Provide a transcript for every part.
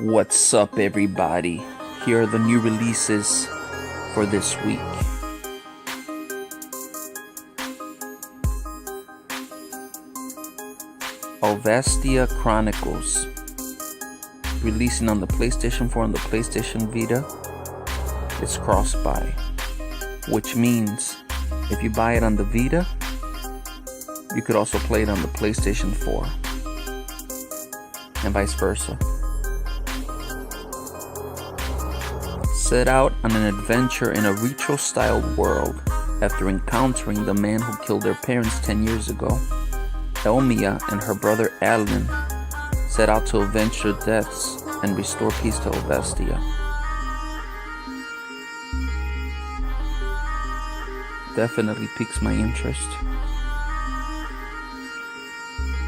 What's up, everybody? Here are the new releases for this week. Alvastia Chronicles, releasing on the PlayStation 4 and the PlayStation Vita. It's cross-buy, which means if you buy it on the Vita, you could also play it on the PlayStation 4, and vice versa. Set out on an adventure in a retro-style world after encountering the man who killed their parents 10 years ago. Elmia and her brother Alan set out to avenge their deaths and restore peace to Alvastia. Definitely piques my interest.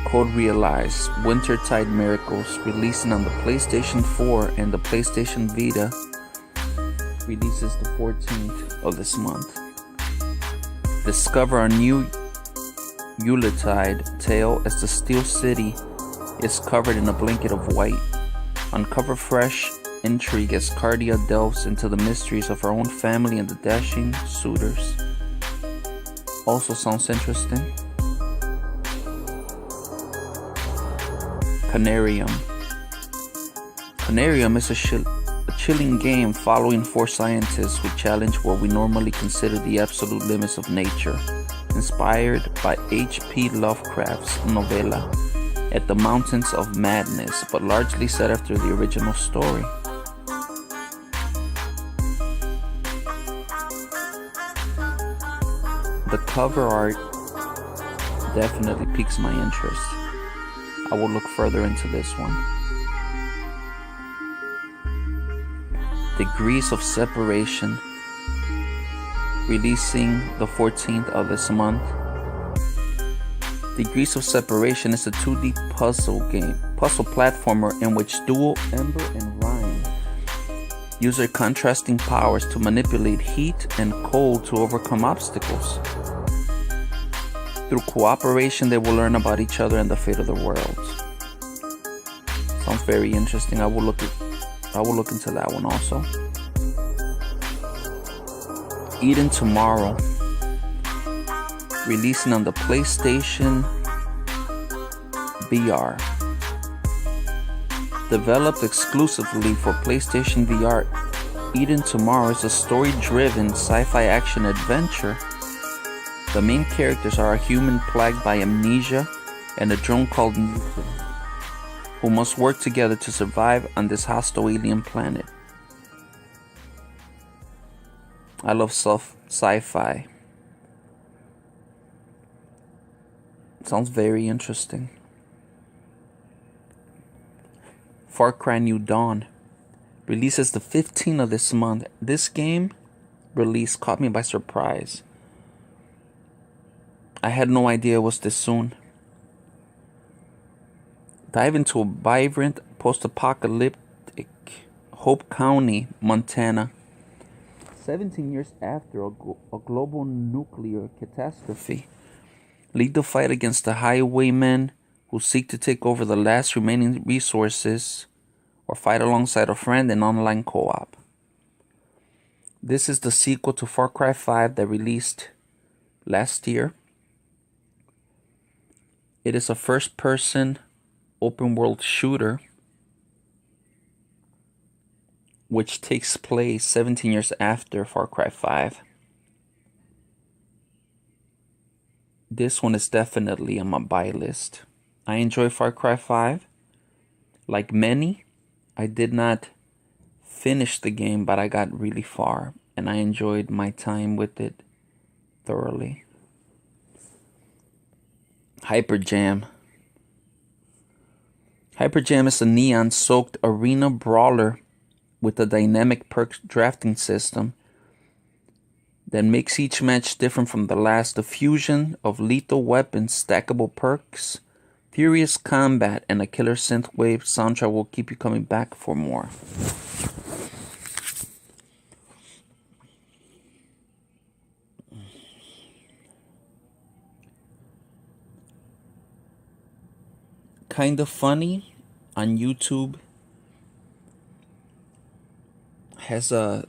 Code Realize Wintertide Miracles, releasing on the PlayStation 4 and the PlayStation Vita, releases the 14th of this month. Discover a new Yuletide tale as the Steel City is covered in a blanket of white. Uncover fresh intrigue as Cardia delves into the mysteries of her own family and the dashing suitors. Also sounds interesting. Canarium. Canarium is a chilling game following four scientists who challenge what we normally consider the absolute limits of nature. Inspired by H.P. Lovecraft's novella At the Mountains of Madness, but largely set after the original story. The cover art definitely piques my interest. I will look further into this one. Degrees of Separation, releasing the 14th of this month. Degrees of Separation is a 2D puzzle platformer in which Duo, Ember, and Ryan use their contrasting powers to manipulate heat and cold to overcome obstacles. Through cooperation, they will learn about each other and the fate of the world. Sounds very interesting. I will look into that one also. Eden Tomorrow, releasing on the PlayStation VR. Developed exclusively for PlayStation VR, Eden Tomorrow is a story-driven sci-fi action adventure. The main characters are a human plagued by amnesia and a drone called Newton, who must work together to survive on this hostile alien planet. I love sci-fi. Sounds very interesting. Far Cry New Dawn releases the 15th of this month. This game release caught me by surprise. I had no idea it was this soon. Dive into a vibrant post-apocalyptic Hope County, Montana. 17 years after a global nuclear catastrophe. Lead the fight against the highwaymen who seek to take over the last remaining resources, or fight alongside a friend in online co-op. This is the sequel to Far Cry 5 that released last year. It is a first-person open-world shooter which takes place 17 years after Far Cry 5. This one is definitely on my buy list. I enjoy Far Cry 5. Like many, I did not finish the game, but I got really far, and I enjoyed my time with it thoroughly. Hyperjam. Hyperjam is a neon-soaked arena brawler with a dynamic perk drafting system that makes each match different from the last. The fusion of lethal weapons, stackable perks, furious combat, and a killer synthwave soundtrack will keep you coming back for more. Kinda Funny on YouTube has a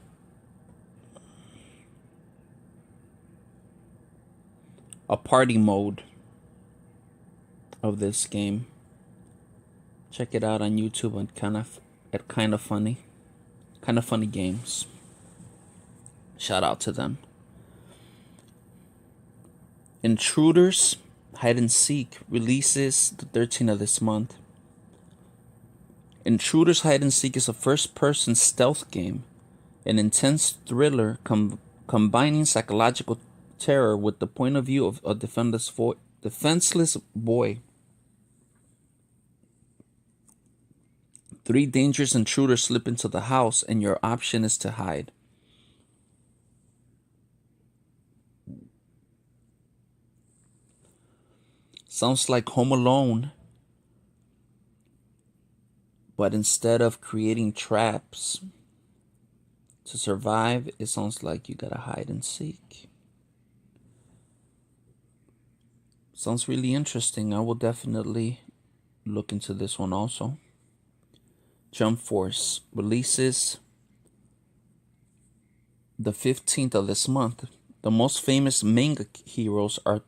party mode of this game. Check it out on YouTube and kind of funny games. Shout out to them. Intruders Hide and Seek releases the 13th of this month. Intruders Hide and Seek is a first-person stealth game, an intense thriller combining psychological terror with the point of view of a defenseless boy. 3 dangerous intruders slip into the house, and your option is to hide. Sounds like Home Alone, but instead of creating traps to survive, it sounds like you gotta hide and seek. Sounds really interesting. I will definitely look into this one also. Jump Force releases the 15th of this month. The most famous manga heroes are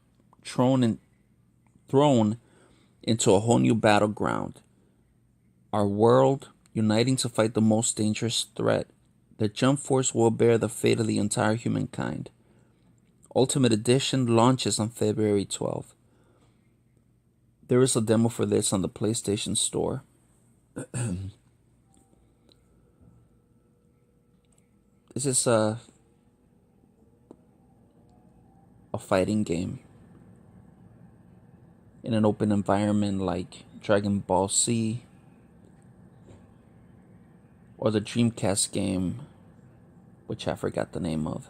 thrown into a whole new battleground. Our world uniting to fight the most dangerous threat. The Jump Force will bear the fate of the entire humankind. Ultimate Edition launches on February 12th. There is a demo for this on the PlayStation Store. This is a fighting game in an open environment like Dragon Ball Z or the Dreamcast game, which I forgot the name of.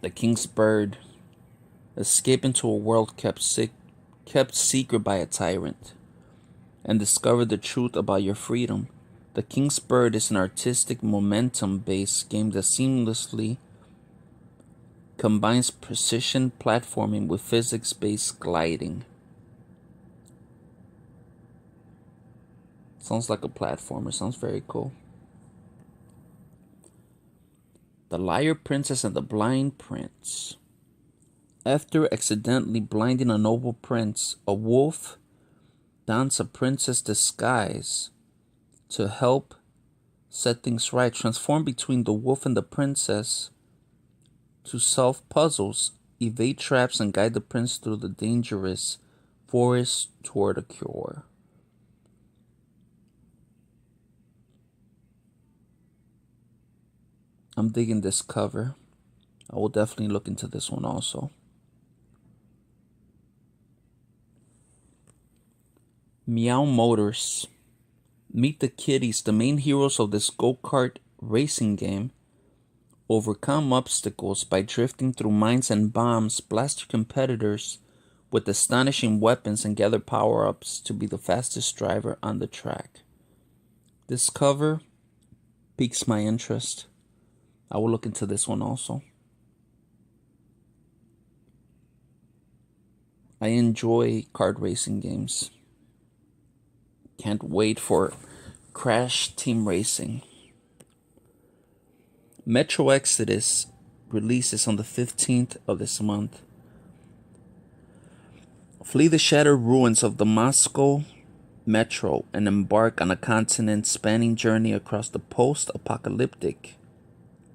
The King's Bird. Escape into a world kept secret by a tyrant and discover the truth about your freedom. The King's Bird is an artistic momentum-based game that seamlessly combines precision platforming with physics-based gliding. Sounds like a platformer. Sounds very cool. The Liar Princess and the Blind Prince. After accidentally blinding a noble prince, a wolf dons a princess disguise to help set things right. Transform between the wolf and the princess to solve puzzles, evade traps, and guide the prince through the dangerous forest toward a cure. I'm digging this cover. I will definitely look into this one also. Meow Motors. Meet the Kitties, the main heroes of this go-kart racing game. Overcome obstacles by drifting through mines and bombs, blast your competitors with astonishing weapons, and gather power-ups to be the fastest driver on the track. This cover piques my interest. I will look into this one also. I enjoy kart racing games. Can't wait for Crash Team Racing. Metro Exodus releases on the 15th of this month. Flee the shattered ruins of the Moscow Metro and embark on a continent-spanning journey across the post-apocalyptic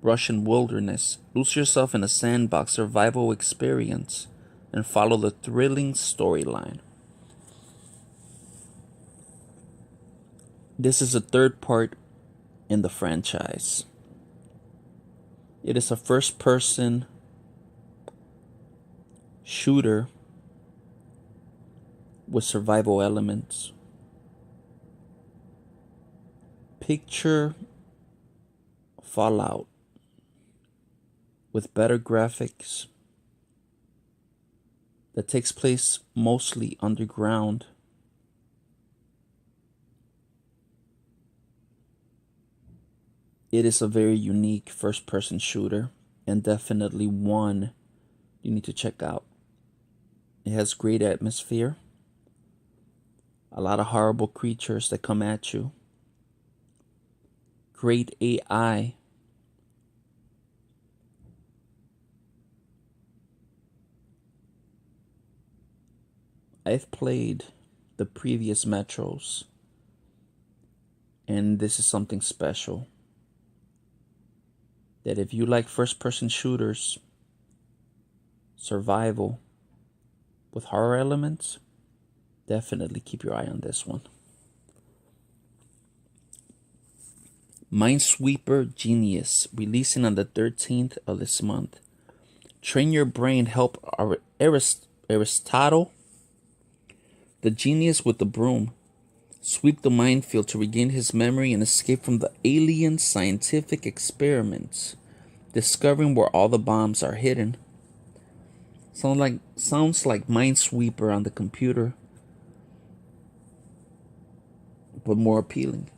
Russian wilderness. Lose yourself in a sandbox survival experience and follow the thrilling storyline. This is the third part in the franchise. It is a first-person shooter with survival elements. Picture Fallout with better graphics that takes place mostly underground. It is a very unique first-person shooter and definitely one you need to check out. It has great atmosphere, a lot of horrible creatures that come at you, great AI. I've played the previous Metros, and this is something special. That if you like first-person shooters, survival, with horror elements, definitely keep your eye on this one. Minesweeper Genius, releasing on the 13th of this month. Train your brain, help Aristotle, the genius with the broom, sweep the minefield to regain his memory and escape from the alien scientific experiments, discovering where all the bombs are hidden. Sounds like Minesweeper on the computer, but more appealing.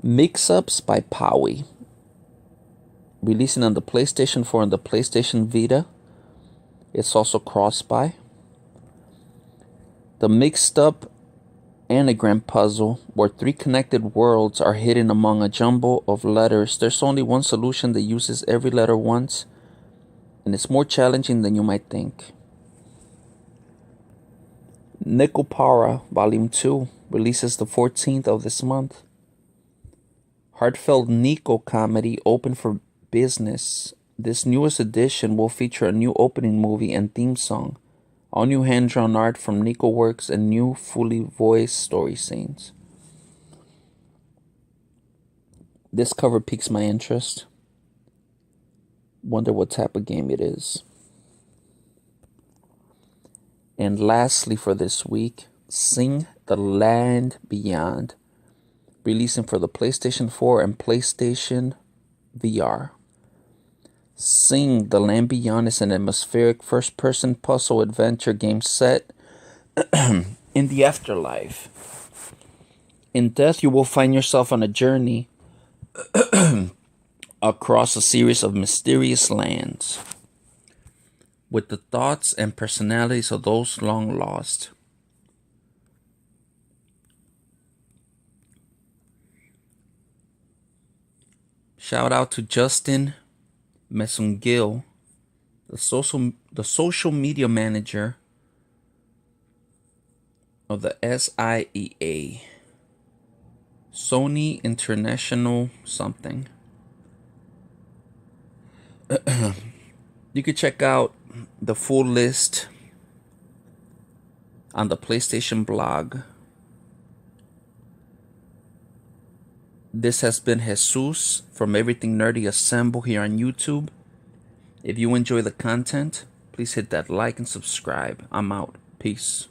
Mix-Ups by Powie, releasing on the PlayStation 4 and the PlayStation Vita. It's also cross-buy. The mixed-up anagram puzzle, where 3 connected worlds are hidden among a jumble of letters. There's only one solution that uses every letter once, and it's more challenging than you might think. Nickelpara Volume 2 releases the 14th of this month. Heartfelt Nico comedy Open for Business. This newest edition will feature a new opening movie and theme song, all new hand-drawn art from Nico Works, and new fully voiced story scenes. This cover piques my interest. Wonder what type of game it is. And lastly for this week, Sing the Land Beyond, releasing for the PlayStation 4 and PlayStation VR. Sing the Land Beyond is an atmospheric first-person puzzle adventure game set in the afterlife. In death, you will find yourself on a journey across a series of mysterious lands, with the thoughts and personalities of those long lost. Shout out to Justin Mesungil, the social media manager of the SIEA, Sony International something. You can check out the full list on the PlayStation blog. This has been Jesus from Everything Nerdy Assemble here on YouTube. If you enjoy the content, please hit that like and subscribe. I'm out. Peace.